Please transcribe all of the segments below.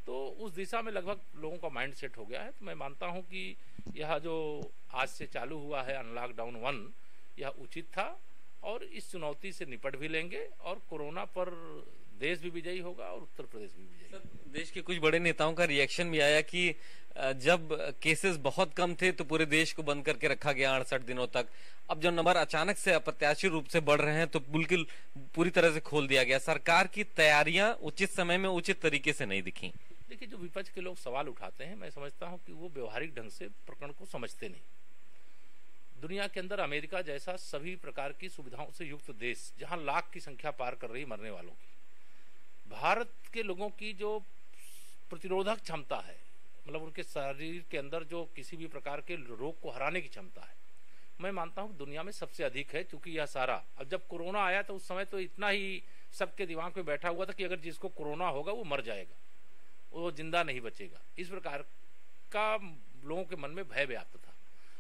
तो उस दिशा में लगभग लोगों का माइंड सेट हो गया है। तो मैं मानता हूं कि यह जो आज से चालू हुआ है अनलॉकडाउन 1, यह उचित था और इस चुनौती से निपट भी लेंगे और कोरोना पर देश भी विजयी होगा और उत्तर प्रदेश भी विजयी होगा। देश के कुछ बड़े नेताओं का रिएक्शन भी आया कि जब केसेस बहुत कम थे तो पूरे देश को बंद करके रखा गया 68 दिनों तक। अब जब नंबर अचानक से अप्रत्याशित रूप से बढ़ रहे हैं तो बिल्कुल पूरी तरह से खोल दिया गया। सरकार की तैयारियां उचित समय में उचित तरीके से नहीं दिखी। देखिए, जो विपक्ष के लोग सवाल उठाते हैं, मैं समझता हूं कि वो व्यवहारिक ढंग से प्रकरण को समझते नहीं। दुनिया के अंदर अमेरिका जैसा सभी प्रकार की सुविधाओं से युक्त देश, जहां लाख की संख्या पार कर रही मरने वालों की, भारत के लोगों की जो प्रतिरोधक क्षमता है, मतलब उनके शरीर के अंदर जो किसी भी प्रकार के रोग को हराने की क्षमता है, मैं मानता हूं दुनिया में सबसे अधिक है। क्योंकि यह सारा, अब जब कोरोना आया तो उस समय तो इतना ही सबके दिमाग में बैठा हुआ था कि अगर जिसको कोरोना होगा वो मर जाएगा, वो जिंदा नहीं बचेगा। इस प्रकार का लोगों के मन में भय व्याप्त था।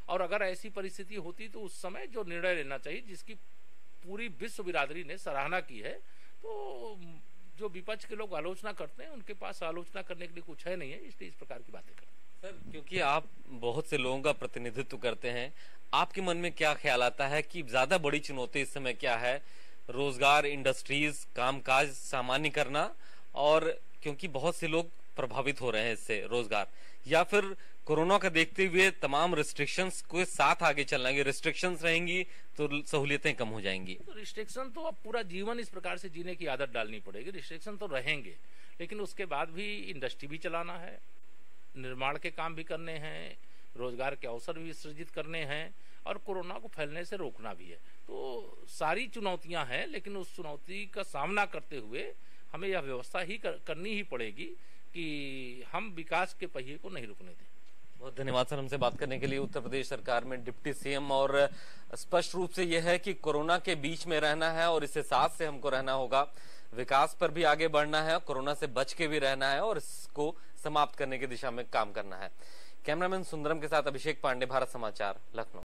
और अगर ऐसी परिस्थिति होती तो उस समय जो निर्णय लेना चाहिए, जिसकी पूरी विश्व बिरादरी ने सराहना की है, तो जो विपक्ष के लोग आलोचना करते हैं उनके पास आलोचना करने के लिए कुछ है नहीं है, इसलिए इस प्रकार की बातें करते हैं। सर, क्योंकि आप बहुत से लोगों का प्रतिनिधित्व करते हैं, आपके मन में क्या ख्याल आता है कि ज्यादा बड़ी चुनौती इस समय क्या है? रोजगार, इंडस्ट्रीज, कामकाज सामान्य करना, और क्योंकि बहुत से लोग प्रभावित हो रहे हैं इससे रोजगार, या फिर कोरोना का देखते हुए तमाम रिस्ट्रिक्शंस को साथ आगे चलना है? रिस्ट्रिक्शंस रहेंगी तो सहूलियतें कम हो जाएंगी। तो रिस्ट्रिक्शन तो अब पूरा जीवन इस प्रकार से जीने की आदत डालनी पड़ेगी। रिस्ट्रिक्शन तो रहेंगे, लेकिन उसके बाद भी इंडस्ट्री भी चलाना है, निर्माण के काम भी करने हैं, रोजगार के अवसर भी सृजित करने हैं और कोरोना को फैलने से रोकना भी है। तो सारी चुनौतियां हैं, लेकिन उस चुनौती का सामना करते हुए हमें यह व्यवस्था ही करनी ही पड़ेगी कि हम विकास के पहिए को नहीं रुकने दें। बहुत धन्यवाद सर, हमसे बात करने के लिए। उत्तर प्रदेश सरकार में डिप्टी सीएम, और स्पष्ट रूप से यह है कि कोरोना के बीच में रहना है और इससे साथ से हमको रहना होगा। विकास पर भी आगे बढ़ना है, कोरोना से बच के भी रहना है और इसको समाप्त करने की दिशा में काम करना है। कैमरामैन सुंदरम के साथ अभिषेक पांडे, भारत समाचार, लखनऊ।